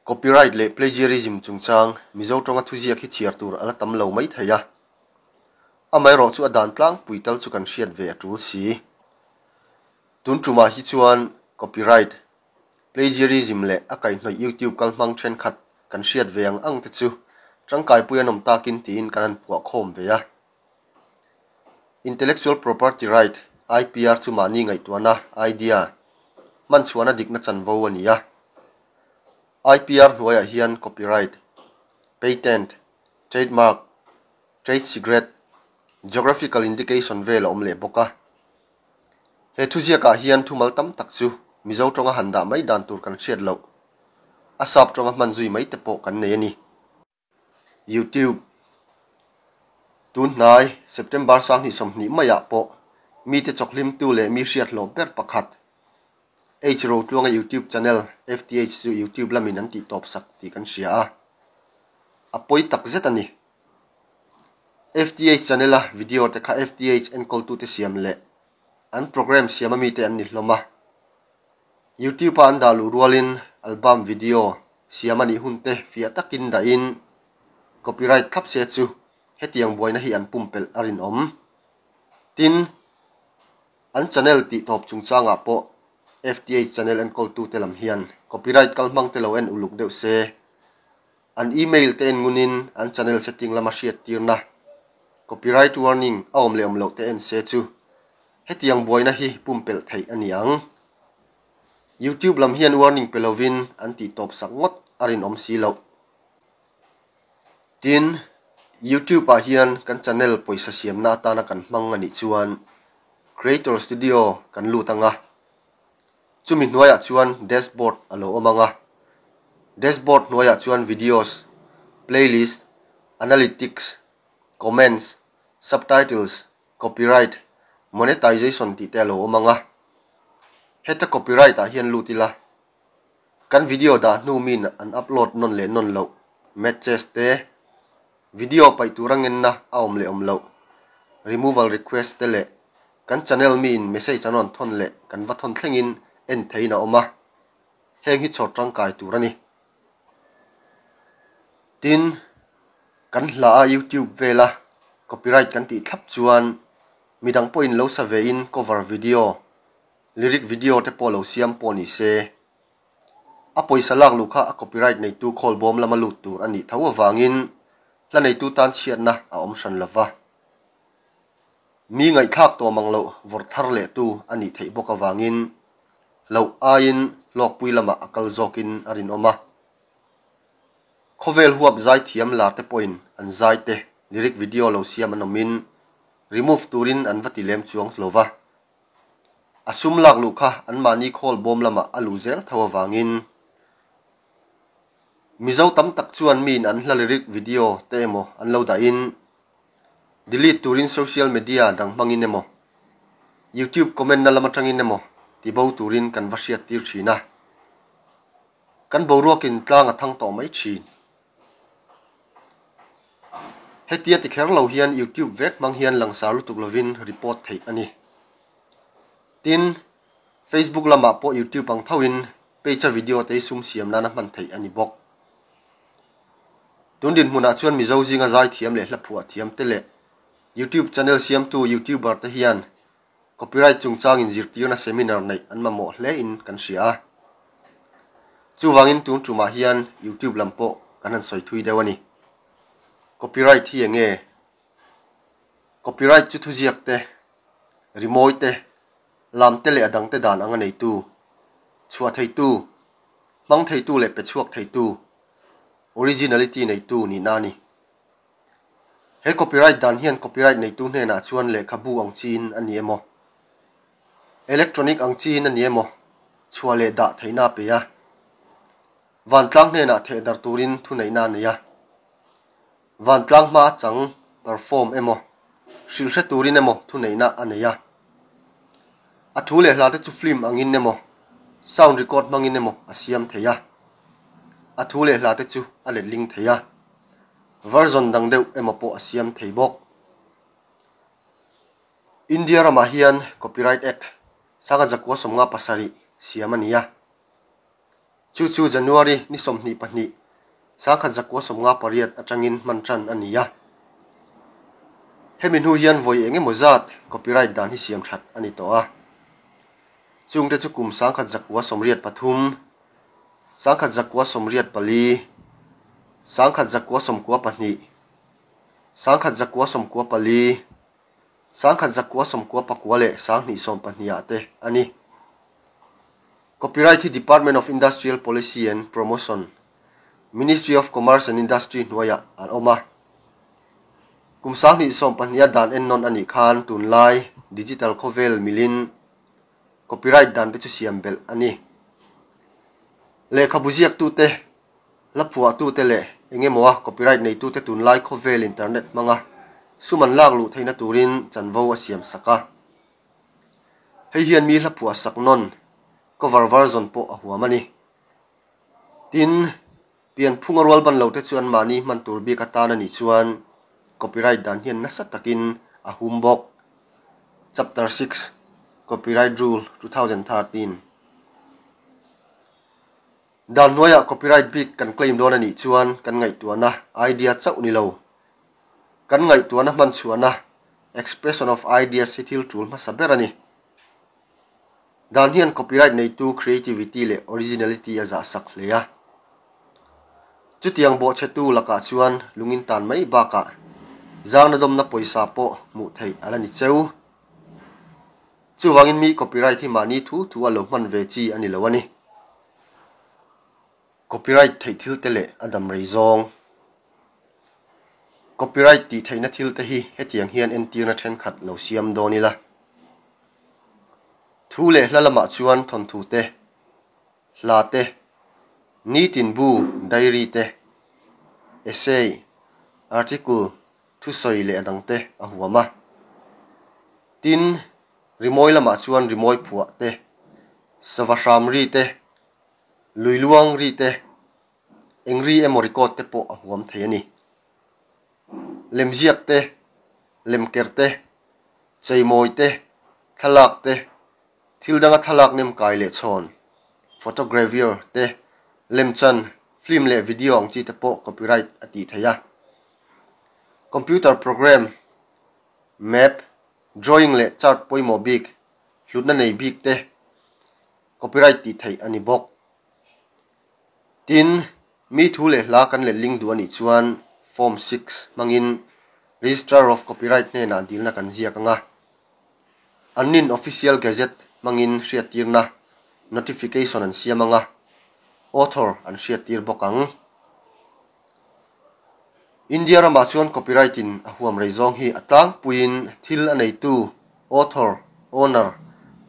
Copyright le plagiarism chungchang mizo tonga thuzia khi chiar tur ala tam lo mai thaya amai ro chu adan tlang puital chu kan hriat ve atul si tun tuma hi chuan copyright plagiarism le akai hnoi YouTube kalmang thren khat kan hriat ve ang te chu tangkai puyanom takin tin kanan puwa khom ve ya intellectual property right IPR chu mani ngai tuana idea man chuana dikna chanvo ania IPR hnuaiah hian copyright, patent, trademark, trade secret, geographical indication vel om le boka. He thuziaka hian thumal tam tak chu mizo tonga handa mai dan tur kan hriat lo. Asap tonga manzui mai te po kan nei ani. YouTube tun nai September sang ni som ni maya po mi te choklim tu le mi hriat lo ber pakhat. H-Road luanga YouTube channel FTH su YouTube lamin an ti top sak ti kan sia apoi tak zetani FTH channel a video te kha FTH enkol tu te siam le an program siam mi te an ni hloma YouTube an dalu rualin album video siam ani hunte fia takin da in copyright thap se chu hetiang boina hi an pumpel arin om tin an channel ti top chungchanga po FTH channel and call to telam hian copyright kalmang telo en uluk deu se an email te en ngunin an channel setting lama hriat tirna copyright warning awm le omlo te en se chu hetiang boina hi pumpel thei aniang YouTube lam hian warning pelovin an ti top sangot arin om silo tin YouTube a hian kan channel poisa siam na ta na kan hmang ani chuan creator studio kan lutanga chumi hnuaiah chuan dashboard alo omanga dashboard hnuaiah chuan videos playlist analytics comments subtitles copyright monetization ti te alo omanga heta copyright a hian lutila kan video da hnu min an upload non le non lo matches te video pai turangen na aom le om lo removal request te le kan channel min message anon thon le kan va thon thlengin en theina oma heng hi chhot tangkai turani tin kan hla a YouTube vela copyright kan ti thlap chuan midang point lo sa ve in cover video lyric video te polo siam poni se a poisa lak lukha a copyright nei tu khol bom lama lut tur ani thawa wangin la nei tu tan chiat na a om san lava mi ngai thak to manglo vor thar le tu ani thei boka wangin lo ain lok pui lama akal zokin arin oma khovel huap zai thiam la te point an zai te lyric video lo siam anomin remove turin an vati lem chuang slova asum lak lukha an mani khol bom lama aluzel thawa wangin mizo tam tak chuan min an hla lyric video te emo an lo da in delete turin social media dang mangin emo YouTube comment na lama tangin emo ti bo turin kan vasiat tir thina kan bo rokin tlang athang to mai thin hetia ti kher lo hian YouTube vek mang hian langsar lutuk lovin report thei ani tin Facebook lama po YouTube ang thawin page video te sum siam na man thei ani bok tundin huna chuan mizo zinga zai thiam le hlaphuwa thiam te le YouTube channel siam tu YouTuber te hian copyright chungchang in zirtir na seminar nei an mamo hle in kan sia chu wangin tun tuma hian YouTube lampo kanan soi thui dewani copyright hi enge copyright chu thuziak te remote te lam te le adang te dan anga nei tu chua thei tu mang thei tu le pe chuak thei tu originality nei tu ni nani he copyright dan hian copyright nei tu hne na chuan le khabu ang chin ani emo electronic ang chin ani emo chua le da theina pe ya van tlang hne na the dar turin thu nei na ne ya van tlang ma chang perform emo sil se turin emo thu nei na ane ya a thu le hla te chu film angin emo sound record mangin emo asiam theya a thu le hla te chu a le link theya version dang deuh emo po asiam theibok India rama hian Copyright Act sanga zakwa somnga pasari siamania chu January ni somni pani sanga zakwa somnga pariat atangin mantran ania hemin hu hian voi enge mozat copyright dan hi siam that ani to a chungte chukum sangkhat zakwa somriat pathum sangkhat zakwa somriat pali sangkhat zakwa somkwa pani sangkhat zakwa somkwa pali sangkhat zakwa somkwa pakwale sangni som pania te ani copyright Department of Industrial Policy and Promotion Ministry of Commerce and Industry noya an oma kumsang ni som pania dan en non ani khan tunlai digital khovel milin copyright dan te chu siam bel ani lekha bujiak tu te lapua tu te le enge moa copyright nei tu te tunlai khovel internet manga suman lak lu theina turin chanvo asiam saka hei hian mi lapua saknon cover version po ahuamani tin pian phungarwal ban lo te chuan mani man tur bi katana ni chuan copyright dan hian na satakin ahumbok chapter 6 copyright rule 2013 dan noya copyright big kan claim don ani chuan kan ngai tuana idea chau ni lo kan ngai tuana man chuana expression of ideas hitil tool ma saberani dan hian copyright nei tu creativity le originality aza sak leya chutiang bo chetu laka chuan lungin tan mai baka zang na dom na poisa po mu thei alani cheu chuwangin mi copyright hi mani thu alo man ve chi ani lawani copyright thei thil tele adam reizong copyright ti theina thil te hi hetiang hian entir na then khat lo siam donila thu le hlalama chuan thon thu te hla te nitin bu diary te essay article thu soi le adang te ahuama tin rimoi lama chuan rimoi phua te savasham ri te luiluang ri te engri emoricot te po ahuam theiani lemziak te lemker te cheimoi te thalak te thildanga thalak nem kai le chon photogravure te lemchan film le video ang chi te po copyright ati theya computer program map drawing le chart poimo big hlutna nei big te copyright ti thei ani bok tin mi thu le hla kan le link du ani chuan form 6 mangin registrar of copyright ne na dilna kan zia kanga anin official gazette mangin hriatirna notification an siamanga author an hriatir bokang India rama chuan copyright in ahuam reizong hi atang puin thil anei tu author owner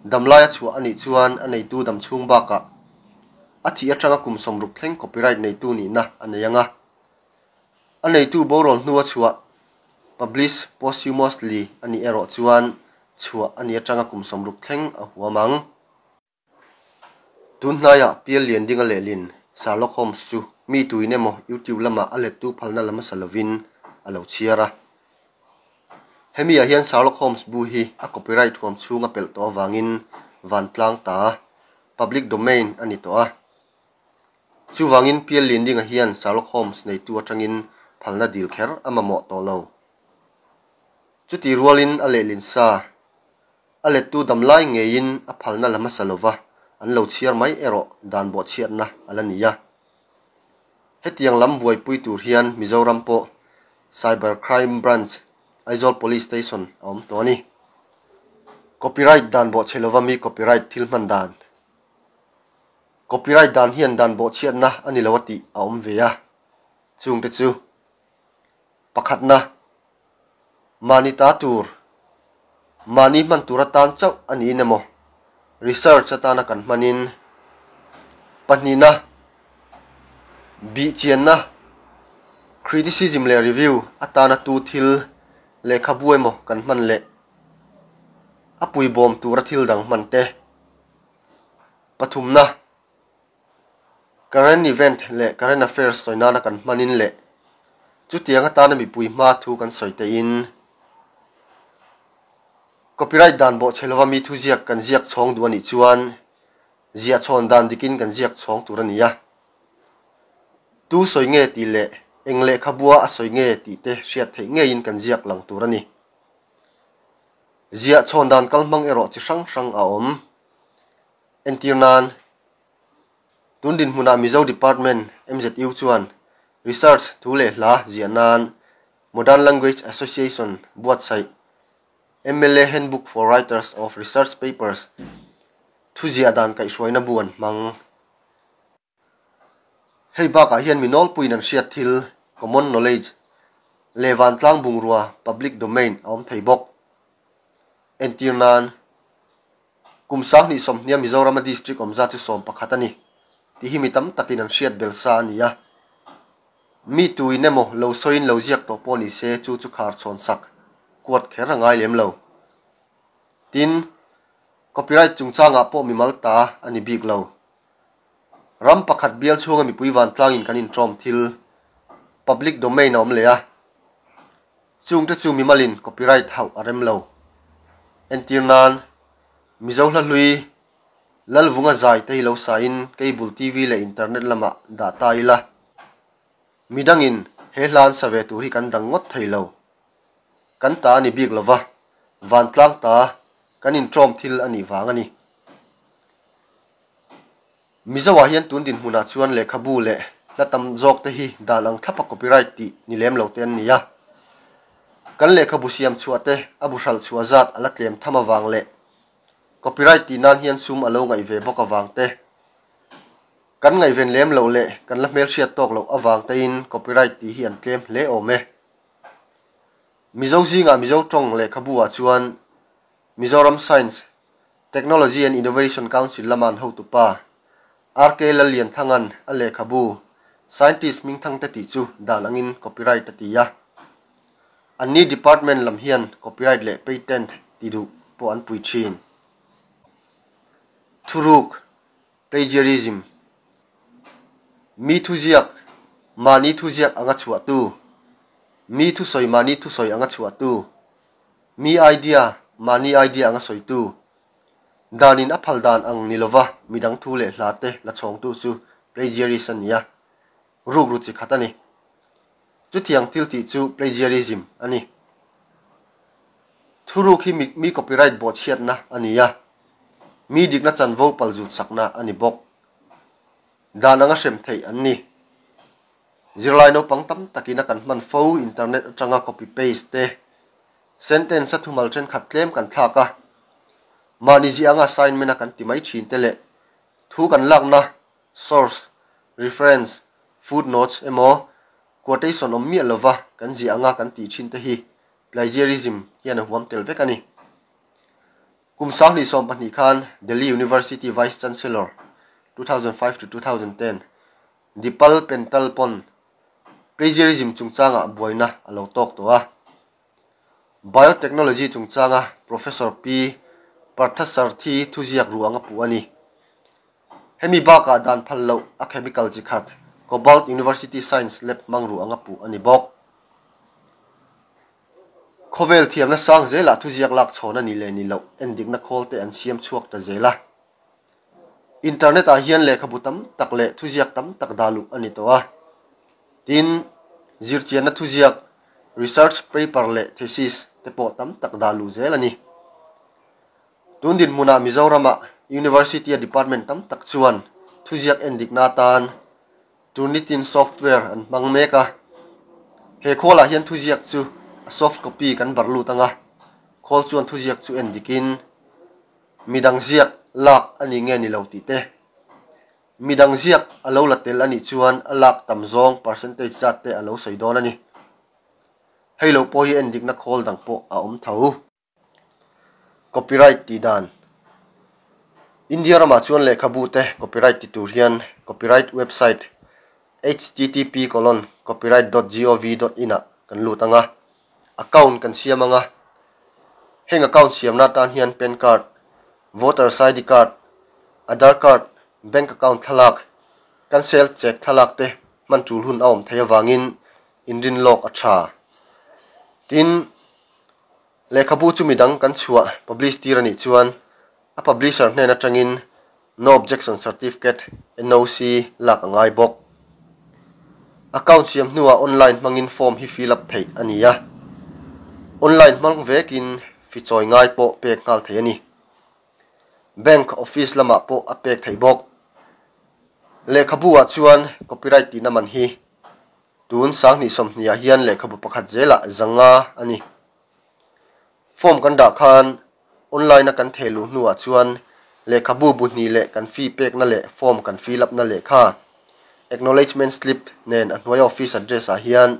damlaya chua ani chuan anei tu dam chung baka athi atanga kum somruk thleng copyright nei tu ni na aneyanga anei tu borol nuwa chua publish posthumously ani ero chuan chua ani atanga kum somruk thleng ahuamang tunhnaya pial lian dinga lelin Sherlock Holmes chu mi tuine mo YouTube lama alet tu phalna lama salovin alo chiara hemia hian Sherlock Holmes bu hi a copyright huam chunga pel to wangin van tlang ta public domain ani to a chu wangin pial lin dinga hian Sherlock Holmes nei tu atangin phalna dil kher ama mo to lo chuti rualin alelin sa alet tu damlai ngein a phalna lama salova an lo chiar mai ero dan bo chiat na alania hetiang lam buai pui tur hian Mizoram po cyber crime branch Aizawl police station om toni copyright dan bo chelova mi copyright thilman dan copyright dan hian dan bo chiat na ani lawati om veya chung te chu pakhat na mani ta tur mani man turatan chau ani nemo research atana kan manin panina bi chianna criticism le review atana tu thil le khabuemo kan man le apui bom tura thil dang man te pathumna current event le current affairs toinana kan manin le chutianga tana mi pui ma thu kan soite in copyright dan bo chelwa mi thu ziak kan ziak chhong du ani chuan zia chon dan dikin kan ziak chhong turania tu soinge ti le engle khabua a soinge ti te hriat thei nge in kan ziak lang turani zia chon dan kalmang ero chi sang sang a om entirnan tundin huna mizo department MZU chuan research thule la zianan modern language association buat sai MLA handbook for writers of research papers thu zia dan kai suaina buan mang hei ba ka hian minol puinan hriat thil common knowledge lewan tlang bungrua public domain om theibok entirnan kumsang ni somnia Mizoram district omza chu som pakhatani ti hi mitam takin an hriat belsa ania mi tui nemo lo soin lo ziak to poni se chu chu khar chon sak kuat khera ngai lem lo tin copyright chungchanga po mi malta ani big lo ram pakhat bial chunga mi puiwan tlangin kanin trom thil public domain om leya chungta chu mi malin copyright hau arem lo entirnan mizohla lui lalvunga zai te lo sain cable TV le internet lama data ila midangin helan save turi kan dangot thailo kan ta ni big lova van tlang ta kanin trom thil ani wangani mizawa hian tundin huna chuan le khabu le latam jok te hi dalang thapa copyright ti nilem lo ten nia kan le khabu siam chuate abushal chuazat alatlem thama wang le copyright ti nan hian sum alo ngai ve boka wangte kan ngai ven lem lo le kan la mel hriat tok lo awang te in copyright ti hian tlem le ome mizo zinga mizo tong le khabuwa chuan Mizoram Science Technology and Innovation Council laman ho tu pa RK lalian thangan ale khabu scientist ming thang te ti chu dalangin copyright ti ya ani department lam hian copyright le patent ti du po an pui chin thuruk plagiarism mi thu ziak mani thu ziak anga chua tu mi thu soi mani thu soi anga chua tu mi idea mani idea anga soi tu danin aphal dan ang nilova midang thu le hlate la chong tu chu plagiarism ya ruk ru chi khatani chu thiang thil ti chu plagiarism ani thuruk hi mi copyright bot hiat na ani ya mi dikna chan vo paljut sakna ani bok dananga sem thei anni zirlai no pangtam takina kan man fo internet atanga copy paste te sentence thumal chen khatlem kan thlaka mani ji anga assignment kan timai thin tele thu kan lakna source reference footnotes emo quotation om mi lova kan ji anga kan ti thin te hi plagiarism hian huam tel vekani kumsang ni som pani khan Delhi University Vice Chancellor 2005 to 2010 Dipal Pentalpon plagiarism chungchanga boina alo tok towa biotechnology chungchanga Professor P Parthasarthi thuziak ruanga puani hemi baka dan phallo a chemical jikhat Cobalt University Science Lab mangru anga pu ani bok khovel thiamna sang zela thuziak lak chhona ni le ni lo ending na kholte an siam chuak ta zela internet a hian le khabutam takle thuziak tam tak dalu ani towa tin zirchian na thuziak research paper le thesis te po tam tak dalu zelani tundin muna Mizorama University department tam tak chuan thuziak endik na tan turnitin software an mangmeka he khola hian thuziak chu soft copy kan barlu tanga khol chuan thuziak chu endikin midang ziak lak ani nge ni lo ti te midang ziak alo latel ani chuan alak tamzong percentage chat te alo soidon ani heilo po hi endik na khol dang po a om thau copyright ti dan India rama chuan le khabu te copyright ti tur hian copyright website http://copyright.gov.in kan lu tanga account kan siamanga heng account siamna tan hian pen card voter ID card Aadhaar card bank account thalak cancel check thalak te man tul hun aum thaya wangin indin lok acha tin lekha bu chu midang kan chua publicity rani chuan a publisher hne na tangin no objection certificate NOC lak angai bok account siam nuwa online mangin form hi fill up thei ania online mang vekin fi choi ngai po pek ngal thei ani bank office lama po a pek thei bok lekha buwa chuan copyright ti na man hi tun sang ni som nia hian lekha bu pakhat zela zanga ani form kan da khan online na kan thelu nuwa chuan lekha bu bu ni le kan fee pek na le form kan fill up na le kha acknowledgement slip nen anwai office address a hian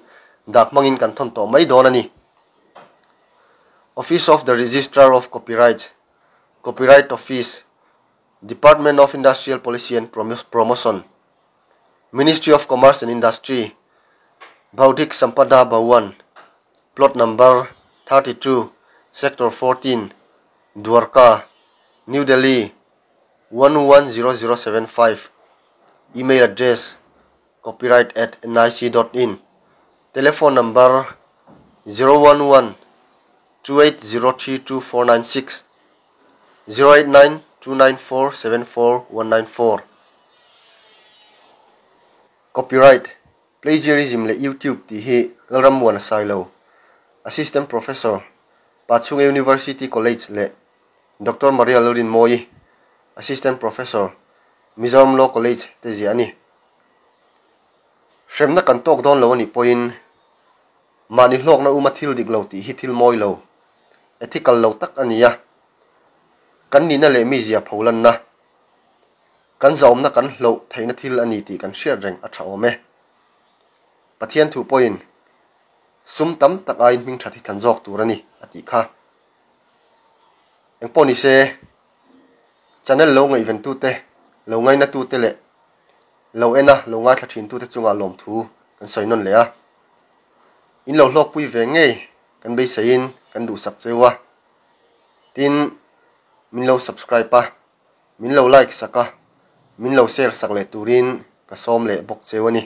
dak mangin kan thon to mai don ani Office of the Registrar of Copyright Copyright Office Department of Industrial Policy and Promotion Ministry of Commerce and Industry Baudik Sampada Bhawan plot number 32 sector 14 Dwarka New Delhi 110075 email address copyright@nic.in telephone number 011 28032496 089 294 74194 Copyright plagiarism le YouTube ti hi laram wan sailo Assistant Professor Pachunga University College le Dr. Maria Lorin Moi Assistant Professor Mizoram Law College te ziani Shremna kan tok don lo ni point mani hlok na umathil dik lo ti hi thil moi lo ethical lo tak ania kan ni na le mi zia pholan na kan zom na kan hlo theina thil ani ti kan share reng a thawme pathian thu point sum tam tak ai ming thathi than jok turani ati kha eng poni se channel lo ngai event tu te lo ngai na tu te le lo ena lo nga thathin tu te chunga lom thu kan soinon le a in lo hlok pui ve ngei kan be sein kan du sak chewa tin min lo subscribe pa min lo like saka min lo share sak le turin ka som le bok chewani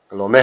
kalome